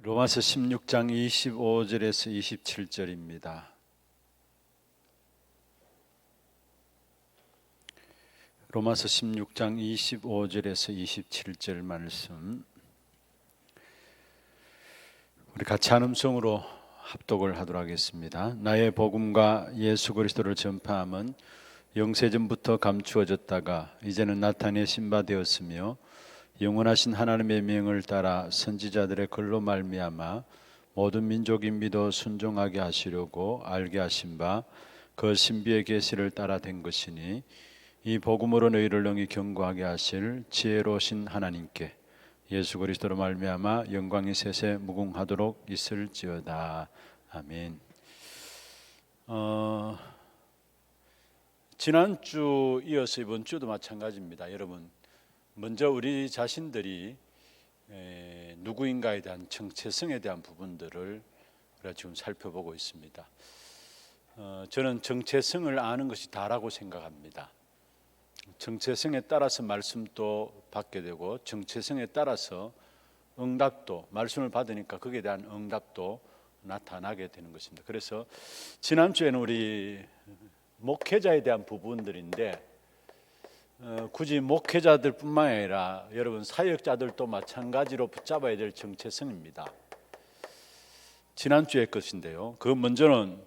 로마서 16장 25절에서 27절입니다. 로마서 16장 25절에서 27절 말씀, 우리 같이 한 음성으로 합독을 하도록 하겠습니다. 나의 복음과 예수 그리스도를 전파함은 영세전부터 감추어졌다가 이제는 나타내신 바 되었으며, 영원하신 하나님의 명을 따라 선지자들의 글로 말미암아 모든 민족이 믿어 순종하게 하시려고 알게 하신 바 그 신비의 계시를 따라 된 것이니, 이 복음으로 너희를 능히 경고하게 하실 지혜로우신 하나님께 예수 그리스도로 말미암아 영광이 세세 무궁하도록 있을지어다. 아멘. 지난주 이어서 이번 주도 마찬가지입니다. 여러분, 먼저 우리 자신들이 누구인가에 대한 정체성에 대한 부분들을 우리가 지금 살펴보고 있습니다. 저는 정체성을 아는 것이 다라고 생각합니다. 정체성에 따라서 말씀도 받게 되고, 정체성에 따라서 응답도, 말씀을 받으니까 거기에 대한 응답도 나타나게 되는 것입니다. 그래서 지난주에는 우리 목회자에 대한 부분들인데, 굳이 목회자들 뿐만 아니라 여러분 사역자들도 마찬가지로 붙잡아야 될 정체성입니다. 지난주의 것인데요, 그 먼저는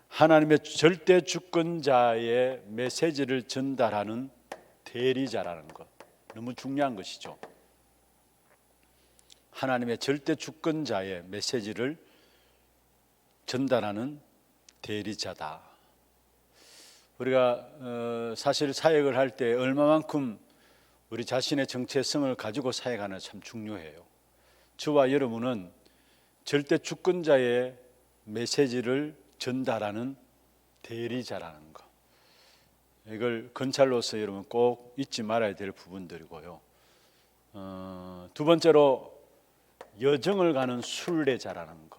하나님의 절대 주권자의 메시지를 전달하는 대리자라는 것, 너무 중요한 것이죠. 하나님의 절대 주권자의 메시지를 전달하는 대리자다. 우리가 사실 사역을 할 때 얼마만큼 우리 자신의 정체성을 가지고 사역하는 참 중요해요. 저와 여러분은 절대 주권자의 메시지를 전달하는 대리자라는 것, 이걸 건찰로서 여러분 꼭 잊지 말아야 될 부분들이고요. 두 번째로 여정을 가는 순례자라는 것,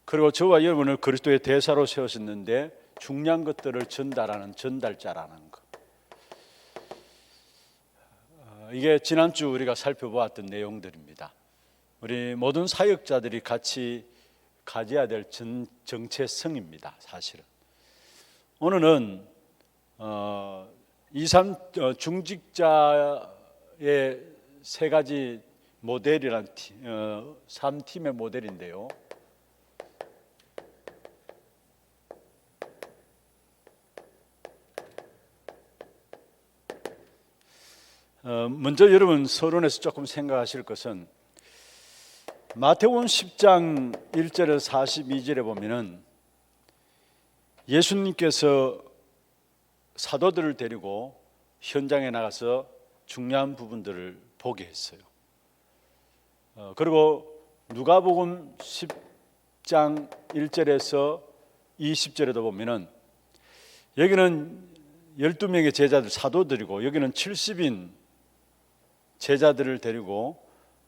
그리고 저와 여러분을 그리스도의 대사로 세우셨는데 중요한 것들을 전달하는 전달자라는 것. 이게 지난주 우리가 살펴보았던 내용들입니다. 우리 모든 사역자들이 같이 가져야 될 정체성입니다. 사실은 오늘은 2,3 중직자의 세 가지 모델이란 3팀의 모델인데요, 먼저 여러분 서론에서 조금 생각하실 것은, 마태복음 10장 1절에서 42절에 보면은 예수님께서 사도들을 데리고 현장에 나가서 중요한 부분들을 보게 했어요. 그리고 누가복음 10장 1절에서 20절에도 보면은, 여기는 12명의 제자들 사도들이고 여기는 70인 제자들을 데리고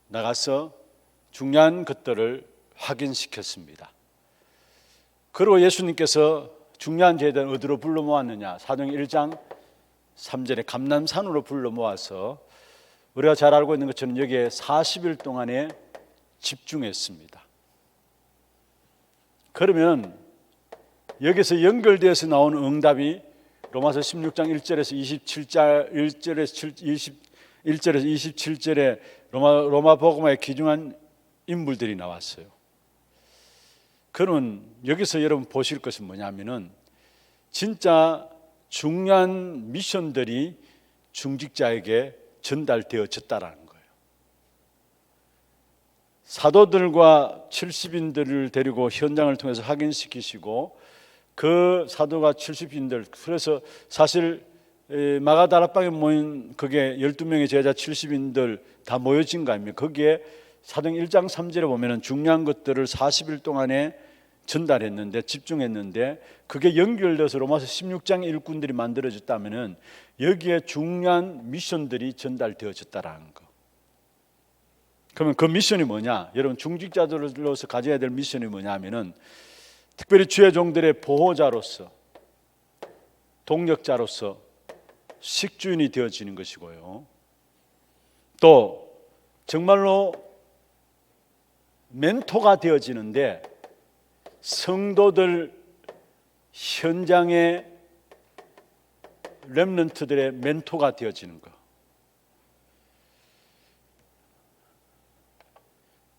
나가서 중요한 것들을 확인시켰습니다. 그리고 예수님께서 중요한 제자들을 어디로 불러 모았느냐, 사도행전 1장 3절에 감람산으로 불러 모아서 우리가 잘 알고 있는 것처럼 여기에 40일 동안에 집중했습니다. 그러면 여기서 연결되어서 나오는 응답이 로마서 16장 1절에서 27절에 로마 복음화에 귀중한 인물들이 나왔어요. 그러면 여기서 여러분 보실 것은 뭐냐면은, 진짜 중요한 미션들이 중직자에게 전달되어졌다라는 거예요. 사도들과 70인들을 데리고 현장을 통해서 확인시키시고, 그 사도가 70인들, 그래서 사실 마가다락방에 모인 그게 12명의 제자 70인들 다 모여진 거 아닙니까? 거기에 사도행전 1장 3절에 보면은 중요한 것들을 40일 동안에 전달했는데, 집중했는데, 그게 연결돼서 로마서 16장의 일꾼들이 만들어졌다면은 여기에 중요한 미션들이 전달되어졌다라는 거. 그러면 그 미션이 뭐냐? 여러분, 중직자들로서 가져야 될 미션이 뭐냐면은, 특별히 주의 종들의 보호자로서, 동력자로서 식주인이 되어지는 것이고요. 또 정말로 멘토가 되어지는데 성도들 현장의 렘넌트들의 멘토가 되어지는 것.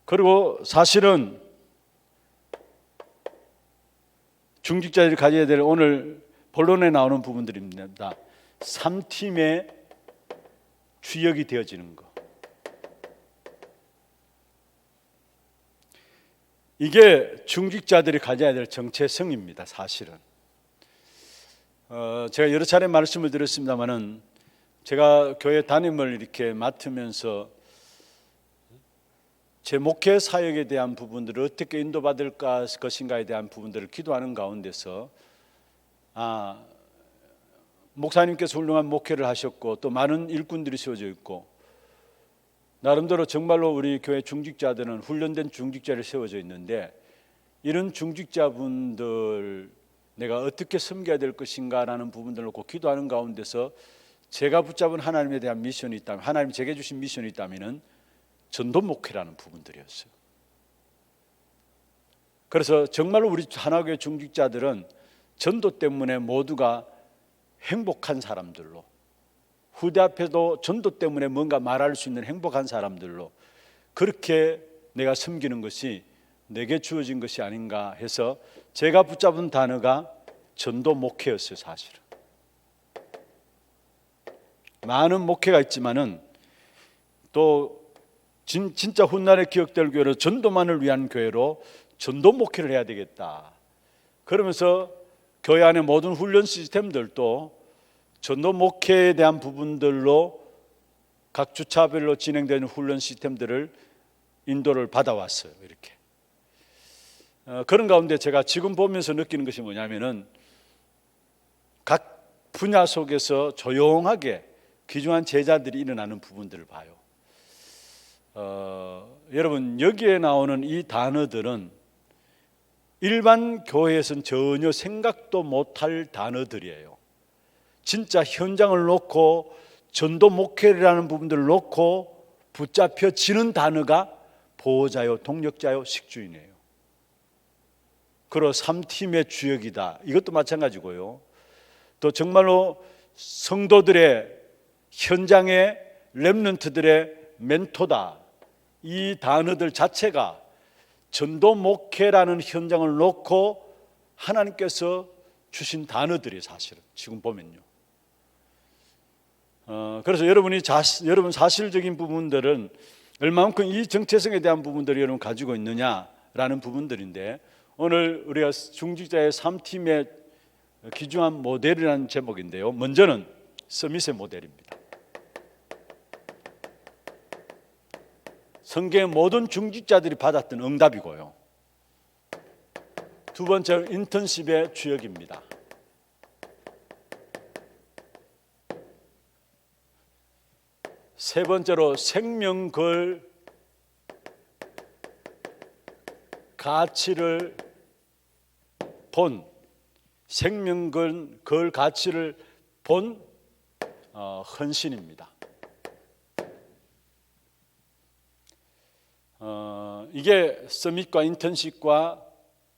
그리고 사실은 중직자들이 가져야 될 오늘 본론에 나오는 부분들입니다. 3팀의 주역이 되어지는 것. 이게 중직자들이 가져야 될 정체성입니다. 사실은 제가 여러 차례 말씀을 드렸습니다마는 제가 교회 담임을 이렇게 맡으면서 제 목회 사역에 대한 부분들을 어떻게 인도받을 것인가에 대한 부분들을 기도하는 가운데서 목사님께서 훌륭한 목회를 하셨고 또 많은 일꾼들이 세워져 있고 나름대로 정말로 우리 교회 중직자들은 훈련된 중직자를 세워져 있는데 이런 중직자분들 내가 어떻게 섬겨야 될 것인가라는 부분들을 놓고 기도하는 가운데서 제가 붙잡은 하나님에 대한 미션이 있다면, 하나님이 제게 주신 미션이 있다면 전도 목회라는 부분들이었어요. 그래서 정말로 우리 하나교회 중직자들은 전도 때문에 모두가 행복한 사람들로, 후대 앞에도 전도 때문에 뭔가 말할 수 있는 행복한 사람들로 그렇게 내가 섬기는 것이 내게 주어진 것이 아닌가 해서 제가 붙잡은 단어가 전도 목회였어요. 사실은 많은 목회가 있지만은 또 진짜 훗날에 기억될 교회로 전도만을 위한 교회로 전도 목회를 해야 되겠다. 그러면서 교회 안의 모든 훈련 시스템들도 전도 목회에 대한 부분들로 각 주차별로 진행되는 훈련 시스템들을 인도를 받아왔어요. 이렇게 그런 가운데 제가 지금 보면서 느끼는 것이 뭐냐면은 각 분야 속에서 조용하게 귀중한 제자들이 일어나는 부분들을 봐요. 여러분 여기에 나오는 이 단어들은 일반 교회에서는 전혀 생각도 못할 단어들이에요. 진짜 현장을 놓고 전도 목회라는 부분들을 놓고 붙잡혀지는 단어가 보호자요, 동력자요, 식주인이에요. 그리고 3팀의 주역이다. 이것도 마찬가지고요. 또 정말로 성도들의 현장의 렘넌트들의 멘토다. 이 단어들 자체가 전도 목회라는 현장을 놓고 하나님께서 주신 단어들이 사실은 지금 보면요. 그래서 여러분 사실적인 부분들은 얼마만큼 이 정체성에 대한 부분들을 여러분 가지고 있느냐라는 부분들인데 오늘 우리가 중직자의 3팀의 귀중한 모델이라는 제목인데요. 먼저는 서밋의 모델입니다. 성경의 모든 중직자들이 받았던 응답이고요. 두 번째는 인턴십의 주역입니다. 세 번째로 생명 걸 가치를 본 생명 걸 가치를 본 헌신입니다. 이게 서밋과 인턴십과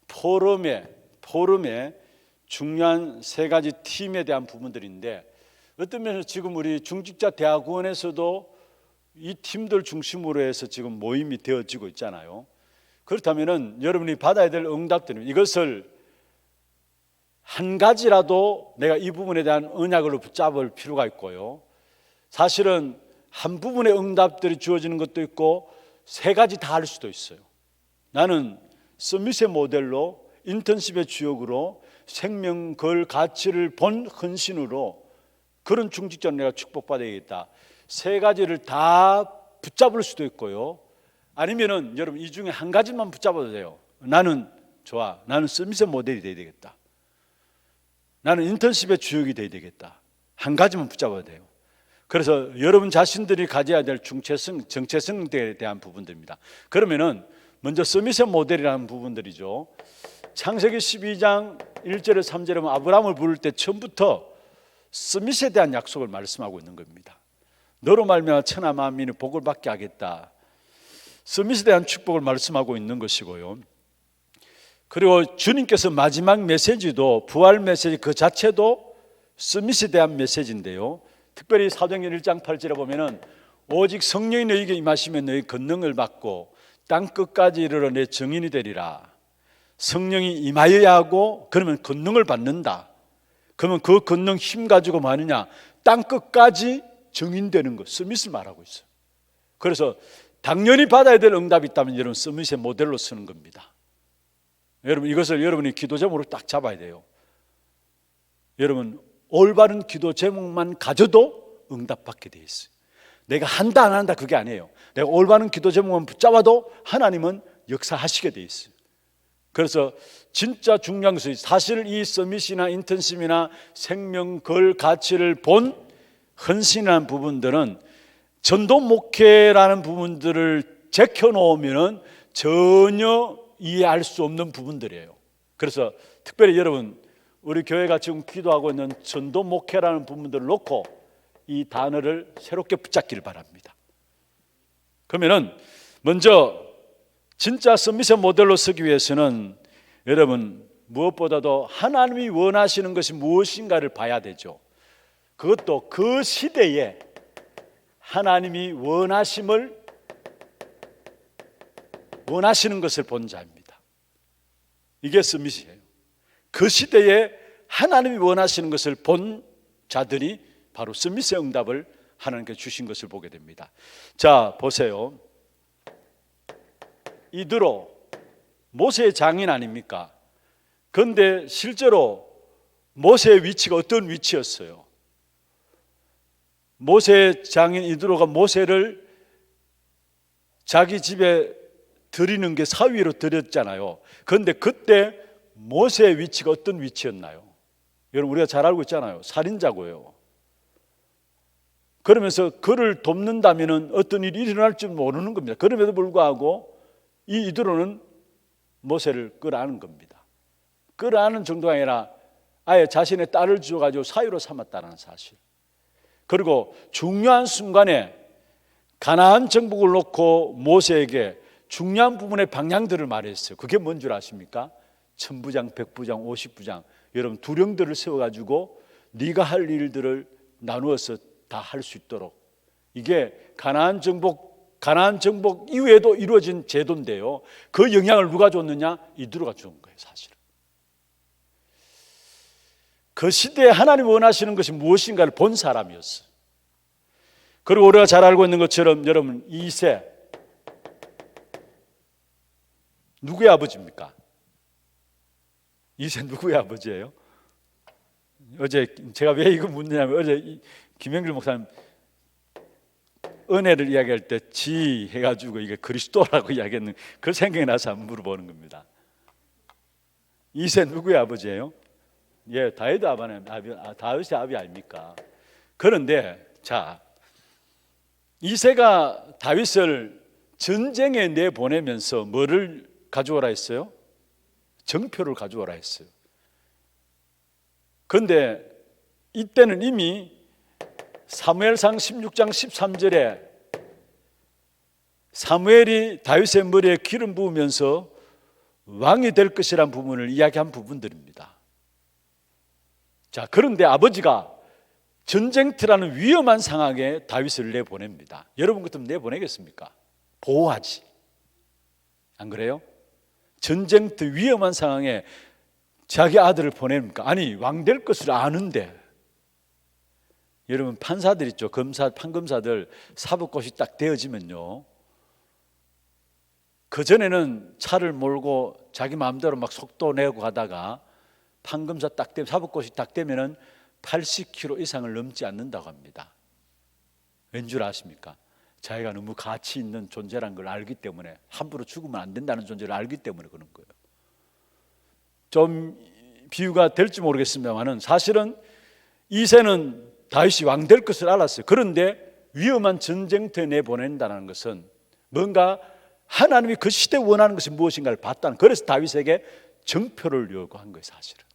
포럼의 중요한 세 가지 팀에 대한 부분들인데 어떤 면에서 지금 우리 중직자 대학원에서도 이 팀들 중심으로 해서 지금 모임이 되어지고 있잖아요. 그렇다면은 여러분이 받아야 될 응답들은 이것을 한 가지라도 내가 이 부분에 대한 언약으로 붙잡을 필요가 있고요. 사실은 한 부분의 응답들이 주어지는 것도 있고 세 가지 다 할 수도 있어요. 나는 서밋의 모델로 인턴십의 주역으로 생명 걸 가치를 본 헌신으로 그런 중직자를 내가 축복받아야겠다. 세 가지를 다 붙잡을 수도 있고요. 아니면은 여러분 이 중에 한 가지만 붙잡아도 돼요. 나는 서밋의 모델이 돼야 되겠다. 나는 인턴십의 주역이 돼야 되겠다. 한 가지만 붙잡아도 돼요. 그래서 여러분 자신들이 가져야 될 정체성에 대한 부분들입니다. 그러면은 먼저 서밋의 모델이라는 부분들이죠. 창세기 12장 1절에 3절에 보면 아브라함을 부를 때 처음부터 서밋에 대한 약속을 말씀하고 있는 겁니다. 너로 말미암아 천하 만민이 복을 받게 하겠다. 서밋에 대한 축복을 말씀하고 있는 것이고요. 그리고 주님께서 마지막 메시지도 부활 메시지 그 자체도 서밋에 대한 메시지인데요. 특별히 사도행전 1장 8절에 보면은 오직 성령이 너희에게 임하시면 너희 권능을 받고 땅 끝까지 이르러 내 증인이 되리라. 성령이 임하여야 하고 그러면 권능을 받는다. 그러면 그 권능 힘 가지고 뭐 하느냐? 땅 끝까지 증인되는 것, 서밋을 말하고 있어요. 그래서 당연히 받아야 될 응답이 있다면 여러분 서밋의 모델로 쓰는 겁니다. 여러분 이것을 여러분이 기도 제목으로 딱 잡아야 돼요. 여러분 올바른 기도 제목만 가져도 응답받게 돼 있어요. 내가 한다 안 한다 그게 아니에요. 내가 올바른 기도 제목만 붙잡아도 하나님은 역사하시게 돼 있어요. 그래서 진짜 중요한 것은 사실 이 서밋이나 인턴십이나 생명걸 가치를 본 헌신이라는 부분들은 전도 목회라는 부분들을 제껴놓으면 전혀 이해할 수 없는 부분들이에요. 그래서 특별히 여러분 우리 교회가 지금 기도하고 있는 전도 목회라는 부분들을 놓고 이 단어를 새롭게 붙잡기를 바랍니다. 그러면은 먼저 진짜 서밋의 모델로 서기 위해서는 여러분 무엇보다도 하나님이 원하시는 것이 무엇인가를 봐야 되죠. 그것도 그 시대에 하나님이 원하시는 것을 본 자입니다. 이게 서밋이에요. 그 시대에 하나님이 원하시는 것을 본 자들이 바로 서밋의 응답을 하나님께 주신 것을 보게 됩니다. 자, 보세요. 이드로 모세의 장인 아닙니까? 그런데 실제로 모세의 위치가 어떤 위치였어요? 모세의 장인 이드로가 모세를 자기 집에 드리는 게 사위로 드렸잖아요. 그런데 그때 모세의 위치가 어떤 위치였나요? 여러분 우리가 잘 알고 있잖아요. 살인자고요. 그러면서 그를 돕는다면 어떤 일이 일어날 줄 모르는 겁니다. 그럼에도 불구하고 이 이드로는 모세를 끌어안은 겁니다. 끌어안은 정도가 아니라 아예 자신의 딸을 주어가지고 사위로 삼았다는 사실. 그리고 중요한 순간에 가나안 정복을 놓고 모세에게 중요한 부분의 방향들을 말했어요. 그게 뭔 줄 아십니까? 천부장, 백부장, 오십부장 여러분 두령들을 세워가지고 네가 할 일들을 나누어서 다 할 수 있도록 이게 가나안 정복 이후에도 이루어진 제도인데요. 그 영향을 누가 줬느냐? 이드로가 준 거예요. 사실은 그 시대에 하나님 원하시는 것이 무엇인가를 본 사람이었어요. 그리고 우리가 잘 알고 있는 것처럼 여러분 이세 누구의 아버지입니까? 이세 누구의 아버지예요? 어제 제가 왜 이거 묻느냐면 어제 김영길 목사님 은혜를 이야기할 때 지 해가지고 이게 그리스도라고 이야기했는 그 생각이 나서 한번 물어보는 겁니다. 이세 누구의 아버지예요? 예, 다윗의 다윗의 아비 아닙니까? 그런데 자 이세가 다윗을 전쟁에 내보내면서 뭐를 가져오라 했어요? 정표를 가져오라 했어요. 그런데 이때는 이미 사무엘상 16장 13절에 사무엘이 다윗의 머리에 기름 부으면서 왕이 될 것이라는 부분을 이야기한 부분들입니다. 자, 그런데 아버지가 전쟁터라는 위험한 상황에 다윗을 내보냅니다. 여러분 같으면 내보내겠습니까? 보호하지. 안 그래요? 전쟁터 위험한 상황에 자기 아들을 보냅니까? 아니, 왕 될 것을 아는데. 여러분 판사들 있죠. 판검사들 사법고시 딱 되어지면요. 그전에는 차를 몰고 자기 마음대로 막 속도 내고 가다가 판검사 딱 되면 사법고시 딱 되면은 80km 이상을 넘지 않는다고 합니다. 왠 줄 아십니까? 자기가 너무 가치 있는 존재라는 걸 알기 때문에 함부로 죽으면 안 된다는 존재를 알기 때문에 그런 거예요. 좀 비유가 될지 모르겠습니다만은 사실은 이새는 다윗이 왕 될 것을 알았어요. 그런데 위험한 전쟁터에 내보낸다는 것은 뭔가 하나님이 그 시대에 원하는 것이 무엇인가를 봤다는, 그래서 다윗에게 정표를 요구한 거예요. 사실은.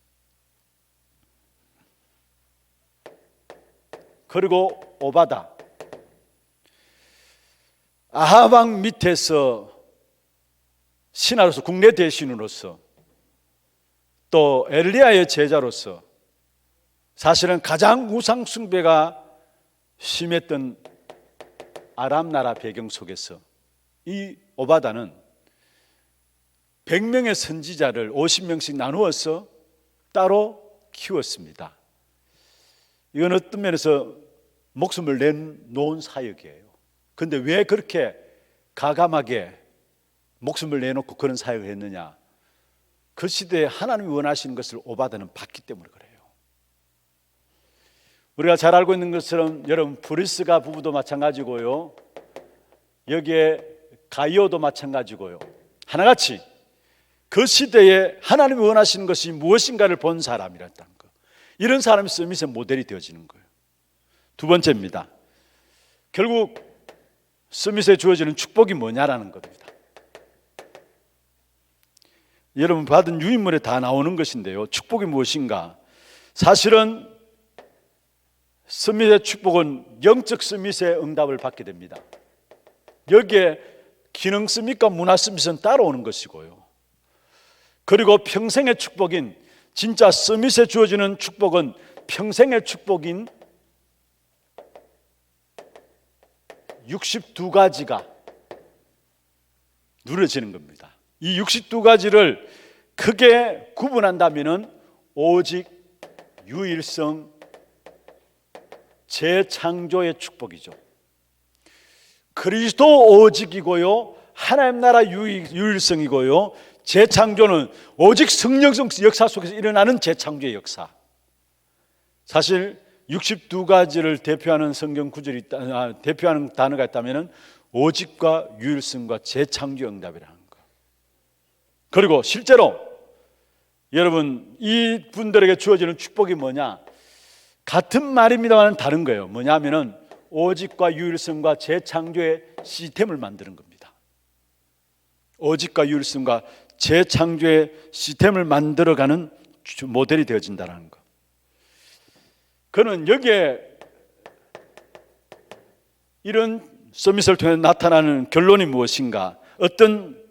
그리고 오바다, 아합 왕 밑에서 신하로서, 국내 대신으로서, 또 엘리야의 제자로서 사실은 가장 우상 숭배가 심했던 아람 나라 배경 속에서 이 오바다는 100명의 선지자를 50명씩 나누어서 따로 키웠습니다. 이건 어떤 면에서 목숨을 내놓은 사역이에요. 그런데 왜 그렇게 가감하게 목숨을 내놓고 그런 사역을 했느냐? 그 시대에 하나님이 원하시는 것을 오바다는 봤기 때문에 그래요. 우리가 잘 알고 있는 것처럼 여러분, 브리스가 부부도 마찬가지고요, 여기에 가이오도 마찬가지고요, 하나같이 그 시대에 하나님이 원하시는 것이 무엇인가를 본 사람이라는 거, 이런 사람이 서밋의 모델이 되어지는 거예요. 두 번째입니다. 결국 서밋에 주어지는 축복이 뭐냐라는 겁니다. 여러분 받은 유인물에 다 나오는 것인데요, 축복이 무엇인가? 사실은 서밋의 축복은 영적 서밋의 응답을 받게 됩니다. 여기에 기능 서밋과 문화 서밋은 따라오는 것이고요, 그리고 평생의 축복인, 진짜 서밋에 주어지는 축복은 평생의 축복인 62가지가 누려지는 겁니다. 이 62가지를 크게 구분한다면 오직, 유일성, 재창조의 축복이죠. 그리스도 오직이고요, 하나님 나라 유일성이고요, 재창조는 오직 성령 역사 속에서 일어나는 재창조의 역사. 사실 62가지를 대표하는 성경 구절이 있다, 대표하는 단어가 있다면 오직과 유일성과 재창조 응답이라는 거. 그리고 실제로 여러분, 이 분들에게 주어지는 축복이 뭐냐? 같은 말입니다만 다른 거예요. 뭐냐면은 오직과 유일성과 재창조의 시스템을 만드는 겁니다. 오직과 유일성과 재창조의 시스템을 만들어가는 모델이 되어진다는 거. 그는 여기에 이런 서밋을 통해 나타나는 결론이 무엇인가? 어떤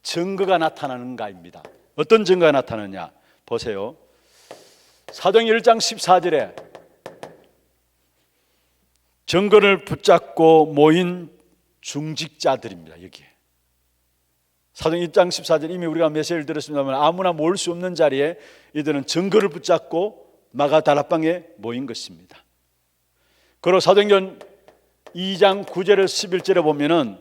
증거가 나타나는가입니다. 어떤 증거가 나타나느냐? 보세요. 사도행전 1장 14절에 정권을 붙잡고 모인 중직자들입니다. 여기에 사도행전 1장 14절, 이미 우리가 메시지를 들었습니다만 아무나 모을 수 없는 자리에 이들은 정권을 붙잡고 마가다락방에 모인 것입니다. 그리고 사도행전 2장 9절에서 11절에 보면은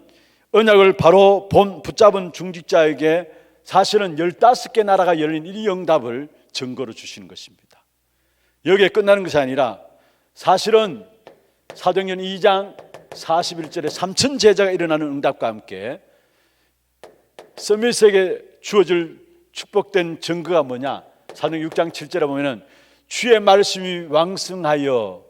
언약을 바로 붙잡은 중직자에게 사실은 15개 나라가 열린 이 응답을 증거로 주시는 것입니다. 여기에 끝나는 것이 아니라 사실은 사도행전 2장 41절에 3천 제자가 일어나는 응답과 함께 서밋에게 주어질 축복된 증거가 뭐냐? 사도행전 6장 7절에 보면은 주의 말씀이 왕성하여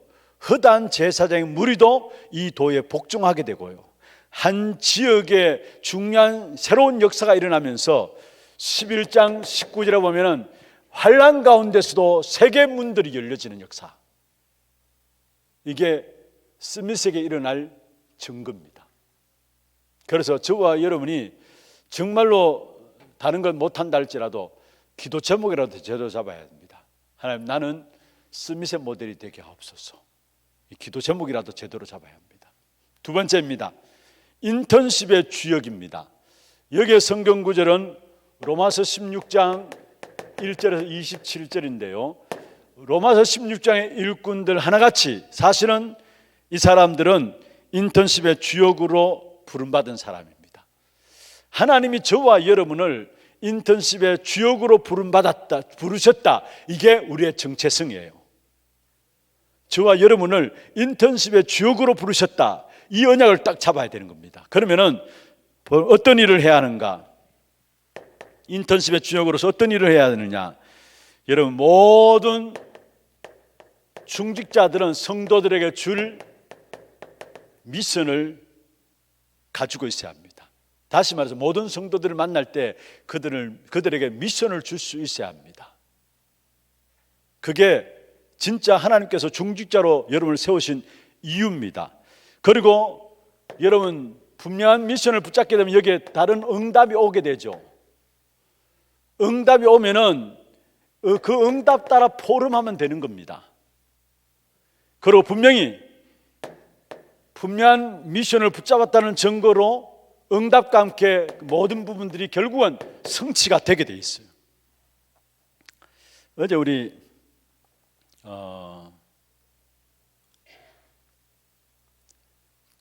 허다한 제사장의 무리도 이 도에 복종하게 되고요, 한 지역에 중요한 새로운 역사가 일어나면서 11장 19절에 보면은 환난 가운데서도 세계 문들이 열려지는 역사, 이게 스밋에게 일어날 증거입니다. 그래서 저와 여러분이 정말로 다른 건 못한다 할지라도 기도 제목이라도 제대로 잡아야 합니다. 하나님, 나는 스밋의 모델이 되게 하옵소서. 이 기도 제목이라도 제대로 잡아야 합니다. 두 번째입니다. 인턴십의 주역입니다. 여기에 성경 구절은 로마서 16장 1절에서 27절인데요 로마서 16장의 일꾼들 하나같이 사실은 이 사람들은 인턴십의 주역으로 부름받은 사람입니다. 하나님이 저와 여러분을 인턴십의 주역으로 부르셨다. 이게 우리의 정체성이에요. 저와 여러분을 인턴십의 주역으로 부르셨다. 이 언약을 딱 잡아야 되는 겁니다. 그러면은 어떤 일을 해야 하는가? 인턴십의 주역으로서 어떤 일을 해야 되느냐? 여러분, 모든 중직자들은 성도들에게 줄 미션을 가지고 있어야 합니다. 다시 말해서 모든 성도들을 만날 때 그들에게 미션을 줄 수 있어야 합니다. 그게 진짜 하나님께서 중직자로 여러분을 세우신 이유입니다. 그리고 여러분 분명한 미션을 붙잡게 되면 여기에 다른 응답이 오게 되죠. 응답이 오면은 그 응답 따라 포럼하면 되는 겁니다. 그리고 분명한 미션을 붙잡았다는 증거로 응답과 함께 모든 부분들이 결국은 성취가 되게 돼 있어요. 어제 우리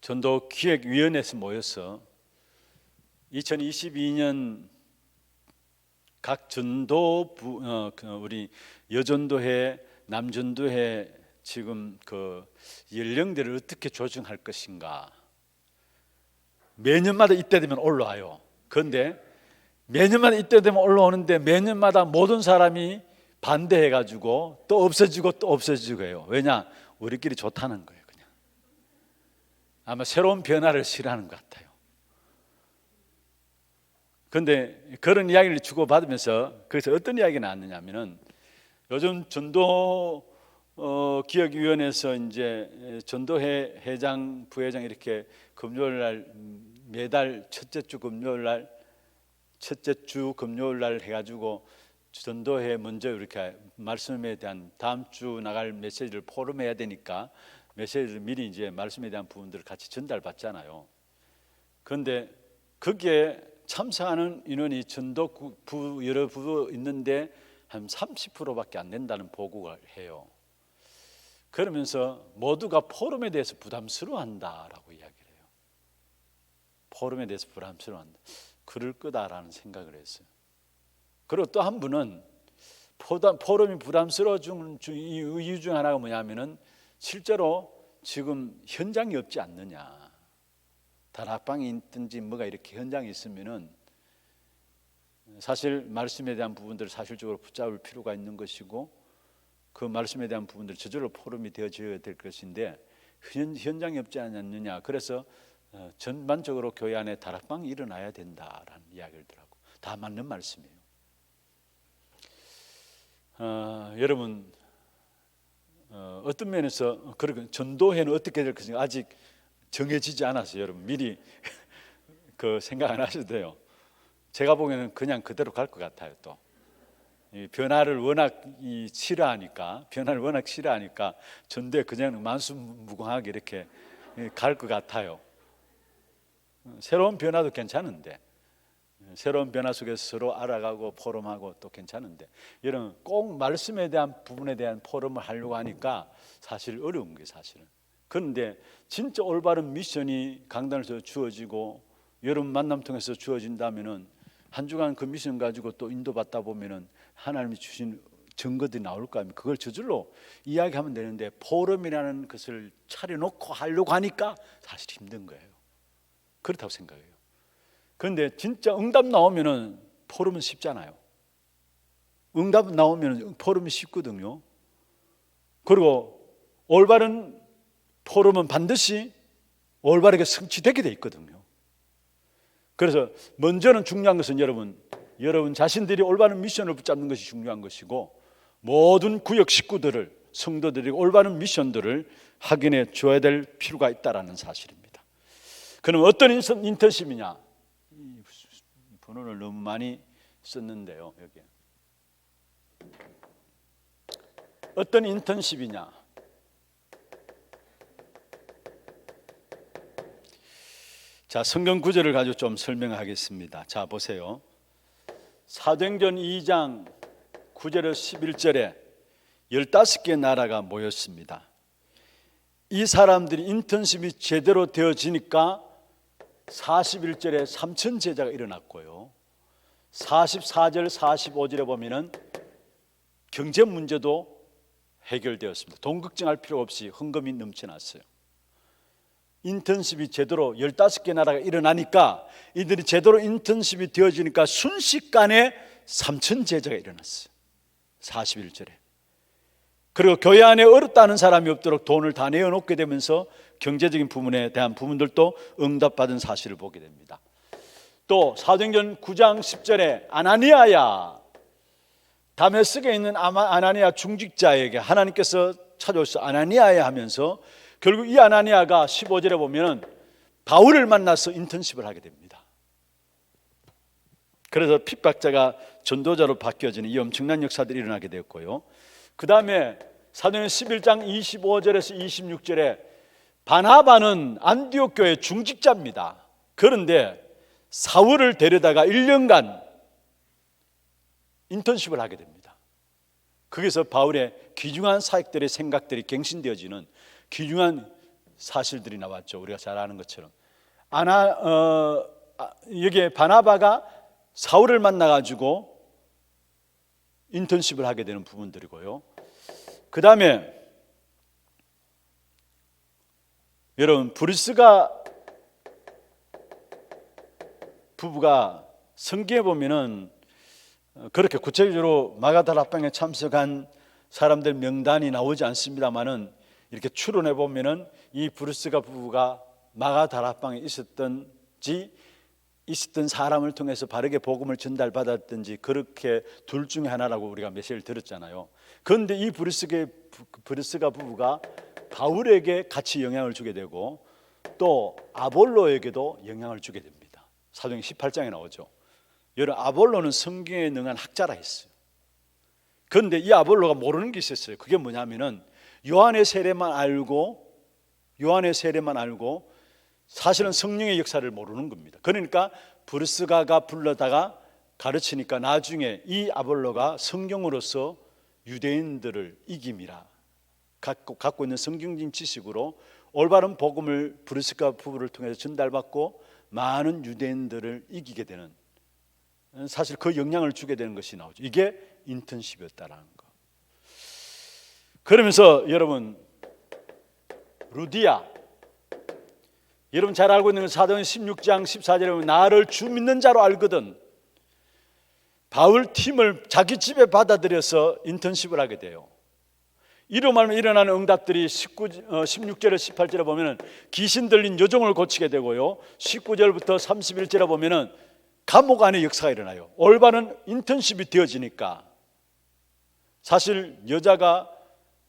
전도기획위원회에서 모여서 2022년 각 전도부, 우리 여전도회, 남전도회 지금 그 연령대를 어떻게 조정할 것인가. 매년마다 이때 되면 올라와요. 그런데 매년마다 이때 되면 올라오는데 매년마다 모든 사람이 반대해가지고 또 없어지고 또 없어지고 해요. 왜냐? 우리끼리 좋다는 거예요. 그냥 아마 새로운 변화를 싫어하는 것 같아요. 그런데 그런 이야기를 주고받으면서 거기서 어떤 이야기가 나왔느냐 하면은 요즘 전도 기획위원회에서 이제 전도회 회장, 부회장 이렇게 금요일 날 매달 첫째 주 금요일 날 해가지고 전도회 먼저 이렇게 말씀에 대한 다음 주 나갈 메시지를 포럼해야 되니까 메시지를 미리 이제 말씀에 대한 부분들을 같이 전달받잖아요. 그런데 거기에 참석하는 인원이 전도부 여러 부 있는데 한 30%밖에 안 된다는 보고가 해요. 그러면서 모두가 포럼에 대해서 부담스러워한다라고 이야기를 해요. 포럼에 대해서 부담스러워한다. 그럴 거다라는 생각을 했어요. 그리고 또 한 분은 포럼이 부담스러워지는 이유 중 하나가 뭐냐면은 실제로 지금 현장이 없지 않느냐. 다락방이 있든지 뭐가 이렇게 현장이 있으면은 사실 말씀에 대한 부분들을 사실적으로 붙잡을 필요가 있는 것이고 그 말씀에 대한 부분들 저절로 포럼이 되어져야 될 것인데 현장이 없지 않느냐. 그래서 전반적으로 교회 안에 다락방이 일어나야 된다라는 이야기를 하더라고. 다 맞는 말씀이에요. 여러분 어떤 면에서 그러고 전도회는 어떻게 될 것인가 아직 정해지지 않았어요. 여러분 미리 그 생각 안 하셔도 돼요. 제가 보기에는 그냥 그대로 갈 것 같아요. 또 이 변화를 워낙 싫어하니까 전도에 그냥 만수무강하게 이렇게 갈 것 같아요. 새로운 변화도 괜찮은데 새로운 변화 속에서 서로 알아가고 포럼하고 또 괜찮은데 이런 꼭 말씀에 대한 부분에 대한 포럼을 하려고 하니까 사실 어려운 게 사실은. 그런데 진짜 올바른 미션이 강단에서 주어지고 여러분 만남 통해서 주어진다면은 한 주간 그 미션 가지고 또 인도받다 보면은 하나님이 주신 증거들이 나올 거 아닙니까? 그걸 저절로 이야기하면 되는데 포럼이라는 것을 차려놓고 하려고 하니까 사실 힘든 거예요. 그렇다고 생각해요. 그런데 진짜 응답 나오면은 포럼은 쉽잖아요. 응답 나오면은 포럼이 쉽거든요. 그리고 올바른 포럼은 반드시 올바르게 성취되게 돼 있거든요. 그래서 먼저는 중요한 것은 여러분 자신들이 올바른 미션을 붙잡는 것이 중요한 것이고 모든 구역 식구들을 성도들이 올바른 미션들을 확인해 줘야 될 필요가 있다라는 사실입니다. 그럼 어떤 인턴십이냐? 번호를 너무 많이 썼는데요. 여기 어떤 인턴십이냐? 자, 성경 구절을 가지고 좀 설명하겠습니다. 자, 보세요. 사도행전 2장 9절에서 11절에 15개의 나라가 모였습니다. 이 사람들이 인턴십이 제대로 되어지니까 41절에 3천 제자가 일어났고요. 44절 45절에 보면은 경제 문제도 해결되었습니다. 돈 걱정할 필요 없이 헌금이 넘쳐났어요. 인턴십이 제대로 15개 나라가 일어나니까 이들이 제대로 인턴십이 되어지니까 순식간에 3천 제자가 일어났어요. 41절에. 그리고 교회 안에 어렵다는 사람이 없도록 돈을 다 내어놓게 되면서 경제적인 부분에 대한 부분들도 응답받은 사실을 보게 됩니다. 또 사도행전 9장 10절에 아나니아야, 다메섹에 있는 아나니아 중직자에게 하나님께서 찾아오셔서 아나니아야 하면서 결국 이 아나니아가 15절에 보면 바울을 만나서 인턴십을 하게 됩니다. 그래서 핍박자가 전도자로 바뀌어지는 이 엄청난 역사들이 일어나게 되었고요. 그 다음에 사도행전 11장 25절에서 26절에 바나바는 안디옥 교회 중직자입니다. 그런데 사울을 데려다가 1년간 인턴십을 하게 됩니다. 거기서 바울의 귀중한 사역들의 생각들이 갱신되어지는 귀중한 사실들이 나왔죠. 우리가 잘 아는 것처럼 여기에 바나바가 사울을 만나가지고 인턴십을 하게 되는 부분들이고요. 그 다음에 여러분 브리스가 부부가 성경에 보면은 그렇게 구체적으로 마가다라 합방에 참석한 사람들 명단이 나오지 않습니다만은 이렇게 추론해 보면은 이 브루스가 부부가 마가다라 합방에 있었던 사람을 통해서 바르게 복음을 전달받았든지 그렇게 둘 중에 하나라고 우리가 메시지를 들었잖아요. 그런데 이 브루스가 부부가 바울에게 같이 영향을 주게 되고 또 아볼로에게도 영향을 주게 됩니다. 사도행전 18장에 나오죠. 여러분 아볼로는 성경에 능한 학자라 했어요. 그런데 이 아볼로가 모르는 게 있었어요. 그게 뭐냐면은 요한의 세례만 알고 사실은 성령의 역사를 모르는 겁니다. 그러니까 브루스가가 불러다가 가르치니까 나중에 이 아볼로가 성경으로서 유대인들을 이김이라 갖고 있는 성경적인 지식으로 올바른 복음을 브루스가 부부를 통해서 전달받고 많은 유대인들을 이기게 되는, 사실 그 영향을 주게 되는 것이 나오죠. 이게 인턴십이었다라는 거. 그러면서 여러분 루디아, 여러분 잘 알고 있는 사도행전 16장 14절에 보면 나를 주 믿는 자로 알거든 바울 팀을 자기 집에 받아들여서 인턴십을 하게 돼요. 이로 말하면 일어나는 응답들이 16절에 18절에 보면 귀신 들린 여종을 고치게 되고요, 19절부터 31절에 보면 감옥 안에 역사가 일어나요. 올바른 인턴십이 되어지니까 사실 여자가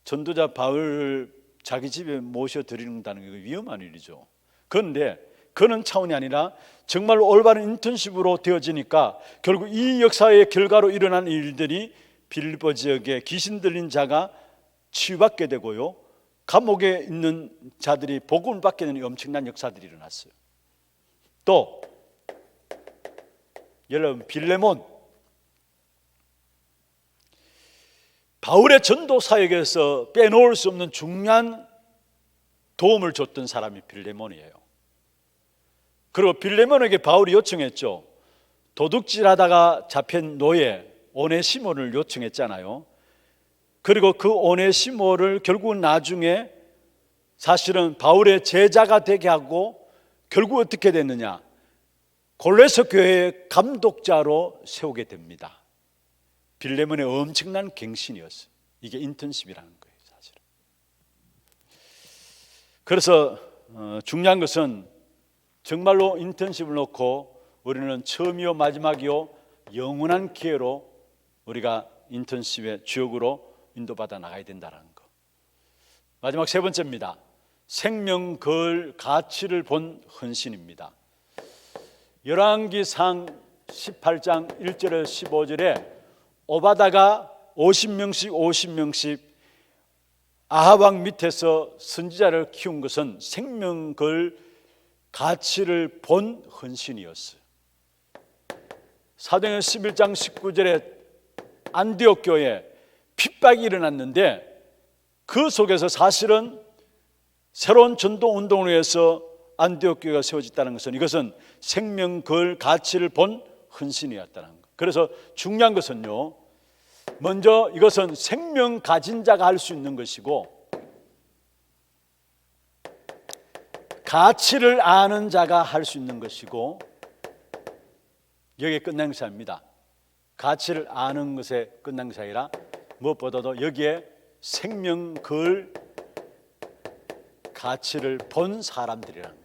전도자 바울을 자기 집에 모셔드린다는 게 위험한 일이죠. 그런데 그런 차원이 아니라 정말로 올바른 인턴십으로 되어지니까 결국 이 역사의 결과로 일어난 일들이 빌립보 지역에 귀신 들린 자가 치유받게 되고요, 감옥에 있는 자들이 복음을 받게 되는 엄청난 역사들이 일어났어요. 또 여러분 빌레몬, 바울의 전도 사역에서 빼놓을 수 없는 중요한 도움을 줬던 사람이 빌레몬이에요. 그리고 빌레몬에게 바울이 요청했죠. 도둑질하다가 잡힌 노예 오네시모를 요청했잖아요. 그리고 그 오네시모를 결국은 나중에 사실은 바울의 제자가 되게 하고 결국 어떻게 됐느냐, 골로새 교회의 감독자로 세우게 됩니다. 빌레몬의 엄청난 갱신이었어요. 이게 인턴십이라는 거예요, 사실은. 그래서 중요한 것은 정말로 인턴십을 놓고 우리는 처음이요 마지막이요 영원한 기회로 우리가 인턴십의 주역으로 인도받아 나가야 된다는 거. 마지막 세 번째입니다. 생명 걸 가치를 본 헌신입니다. 열왕기상 18장 1절에서 15절에 오바다가 50명씩 아합왕 밑에서 선지자를 키운 것은 생명 걸 가치를 본 헌신이었어요. 사도행전 11장 19절에 안디옥 교회에 핍박이 일어났는데 그 속에서 사실은 새로운 전도 운동을 위해서 안디옥 교회가 세워졌다는 것은 이것은 생명 걸 가치를 본 헌신이었다는 것. 그래서 중요한 것은요, 먼저 이것은 생명 가진 자가 할 수 있는 것이고 가치를 아는 자가 할 수 있는 것이고, 여기에 끝난 것이 아닙니다. 가치를 아는 것에 끝난 것이 아니라 무엇보다도 여기에 생명 걸 가치를 본 사람들이라는 거예요.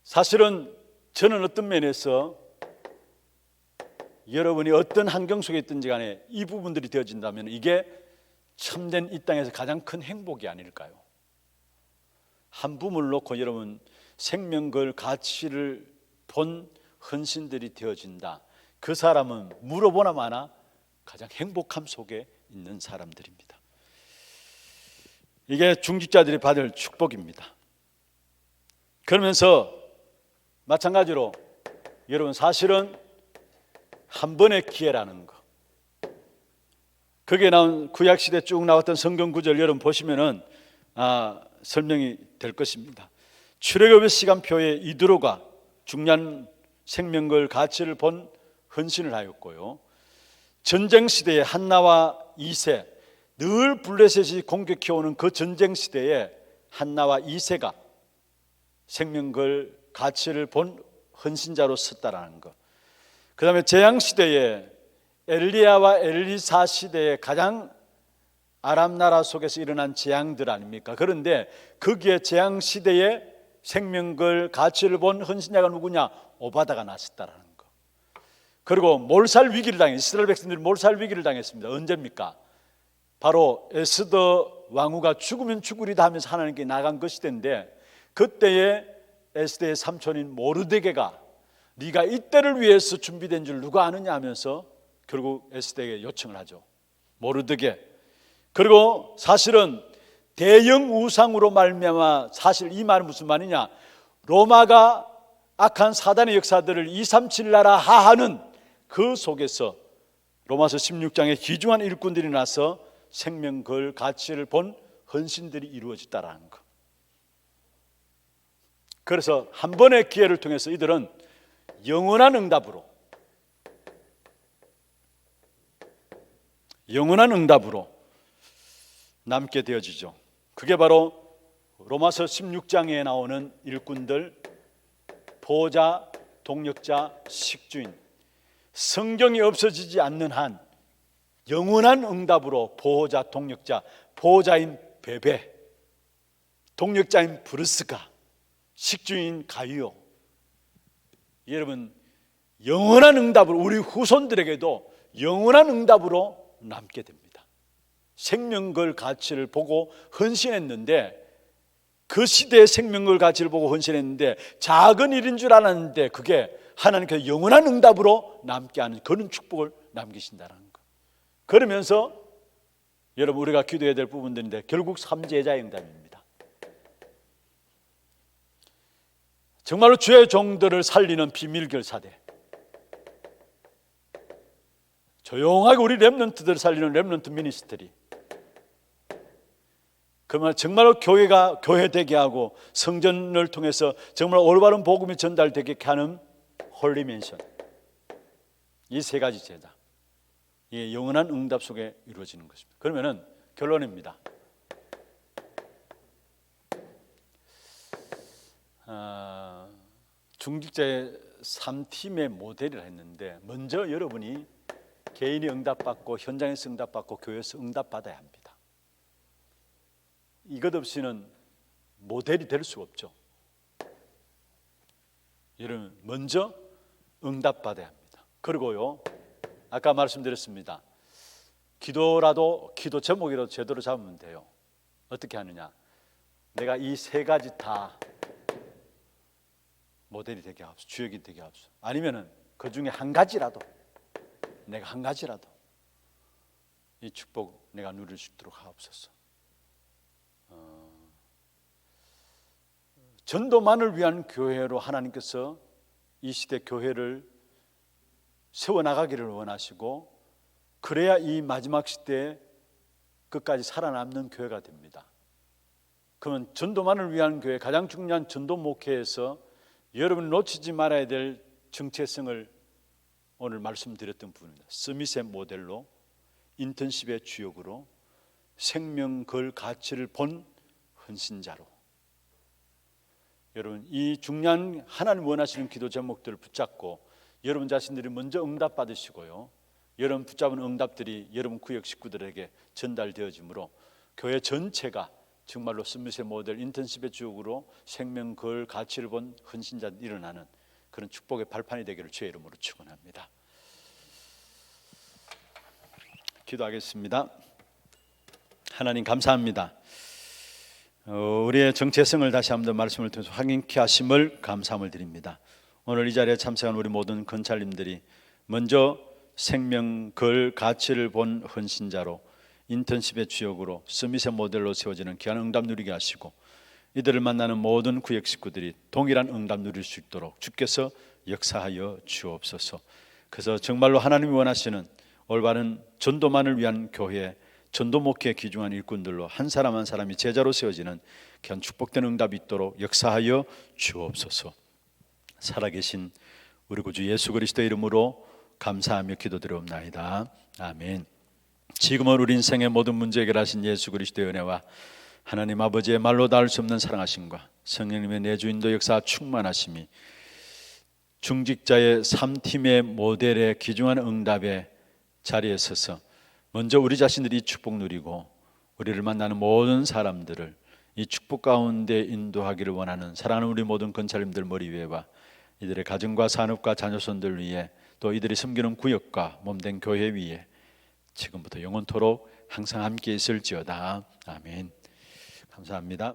사실은 저는 어떤 면에서 여러분이 어떤 환경 속에 있든지 간에 이 부분들이 되어진다면 이게 참된 이 땅에서 가장 큰 행복이 아닐까요? 한 부분을 놓고 여러분 생명 걸 가치를 본 헌신들이 되어진다. 그 사람은 물어보나 마나 가장 행복함 속에 있는 사람들입니다. 이게 중직자들이 받을 축복입니다. 그러면서 마찬가지로 여러분 사실은 한 번의 기회라는 거, 거기에 나온 구약시대 쭉 나왔던 성경 구절 여러분 보시면은 설명이 될 것입니다. 출애굽의 시간표에 이드로가 중요한 생명걸 가치를 본 헌신을 하였고요, 전쟁 시대에 한나와 이세, 늘 블레셋이 공격해오는 그 전쟁 시대에 한나와 이세가 생명걸 가치를 본 헌신자로 섰다라는 것. 그 다음에 재앙 시대에 엘리야와 엘리사 시대에 가장 아람 나라 속에서 일어난 재앙들 아닙니까? 그런데 거기에 재앙 시대에 생명걸 가치를 본 헌신자가 누구냐? 오바다가 나섰다라는 거. 그리고 몰살 위기를 이스라엘 백성들이 몰살 위기를 당했습니다. 언제입니까? 바로 에스더 왕후가 죽으면 죽으리다 하면서 하나님께 나간 그 시대인데, 그때에 에스더의 삼촌인 모르드게가 네가 이때를 위해서 준비된 줄 누가 아느냐 하면서 결국 에스더에게 요청을 하죠. 모르드게. 그리고 사실은 대형 우상으로 말미암아, 사실 이 말은 무슨 말이냐, 로마가 악한 사단의 역사들을 237 나라 하하는 그 속에서 로마서 16장에 귀중한 일꾼들이 나서 생명걸 가치를 본 헌신들이 이루어졌다라는 것. 그래서 한 번의 기회를 통해서 이들은 영원한 응답으로 남게 되어지죠. 그게 바로 로마서 16장에 나오는 일꾼들, 보호자, 동력자, 식주인, 성경이 없어지지 않는 한 영원한 응답으로 보호자, 동력자, 보호자인 베베, 동력자인 브루스가, 식주인 가이오, 여러분 영원한 응답으로 우리 후손들에게도 영원한 응답으로 남게 됩니다. 생명걸 가치를 보고 헌신했는데, 그 시대의 생명걸 가치를 보고 헌신했는데 작은 일인 줄 알았는데 그게 하나님께서 영원한 응답으로 남게 하는 그런 축복을 남기신다는 거. 그러면서 여러분 우리가 기도해야 될 부분들인데 결국 삼재자의 응답입니다. 정말로 주의 종들을 살리는 비밀결사대, 조용하게 우리 렘넌트들을 살리는 렘넌트 미니스트리, 그러면 정말로 교회가 교회되게 하고 성전을 통해서 정말 올바른 복음이 전달되게 하는 홀리맨션, 이 세 가지 제자, 이 영원한 응답 속에 이루어지는 것입니다. 그러면은 결론입니다. 중직자의 3팀의 모델이라 했는데, 먼저 여러분이 개인이 응답받고 현장에서 응답받고 교회에서 응답받아야 합니다. 이것 없이는 모델이 될 수가 없죠. 여러분 먼저 응답받아야 합니다. 그리고요, 아까 말씀드렸습니다. 기도라도, 기도 제목이라도 제대로 잡으면 돼요. 어떻게 하느냐, 내가 이 세 가지 다 모델이 되게 하옵소서, 주역이 되게 하옵소서. 아니면은 그 중에 한 가지라도, 내가 한 가지라도 이 축복 내가 누릴 수 있도록 하옵소서. 전도만을 위한 교회로 하나님께서 이 시대 교회를 세워나가기를 원하시고, 그래야 이 마지막 시대에 끝까지 살아남는 교회가 됩니다. 그러면 전도만을 위한 교회, 가장 중요한 전도 목회에서 여러분이 놓치지 말아야 될 정체성을 오늘 말씀드렸던 부분입니다. 스밋의 모델로, 인턴십의 주역으로, 생명걸 가치를 본 헌신자로, 여러분 이 중요한 하나님 원하시는 기도 제목들을 붙잡고 여러분 자신들이 먼저 응답 받으시고요, 여러분 붙잡은 응답들이 여러분 구역 식구들에게 전달되어지므로 교회 전체가 정말로 스밋의 모델, 인턴십의 주역으로 생명걸 가치를 본 헌신자들 일어나는 그런 축복의 발판이 되기를 주의 이름으로 축원합니다. 기도하겠습니다. 하나님 감사합니다. 우리의 정체성을 다시 한번 말씀을 통해서 확인케 하심을 감사함을 드립니다. 오늘 이 자리에 참석한 우리 모든 건찰님들이 먼저 생명 걸 가치를 본 헌신자로 인턴십의 주역으로 서밋의 모델로 세워지는 귀한 응답 누리게 하시고, 이들을 만나는 모든 구역 식구들이 동일한 응답 누릴 수 있도록 주께서 역사하여 주옵소서. 그래서 정말로 하나님이 원하시는 올바른 전도만을 위한 교회, 전도 목회에 귀중한 일꾼들로 한 사람 한 사람이 제자로 세워지는 귀한 축복된 응답이 있도록 역사하여 주옵소서. 살아계신 우리 구주 예수 그리스도의 이름으로 감사하며 기도드리옵나이다. 아멘. 지금은 우리 인생의 모든 문제 해결하신 예수 그리스도의 은혜와 하나님 아버지의 말로 닿을 수 없는 사랑하심과 성령님의 내주인도 역사 충만하심이 중직자의 3팀의 모델의 귀중한 응답의 자리에 서서 먼저 우리 자신들이 이 축복 누리고 우리를 만나는 모든 사람들을 이 축복 가운데 인도하기를 원하는 사랑하는 우리 모든 건찰님들 머리 위에와 이들의 가정과 산업과 자녀손들 위에, 또 이들이 섬기는 구역과 몸된 교회 위에 지금부터 영원토록 항상 함께 있을지어다. 아멘. 감사합니다.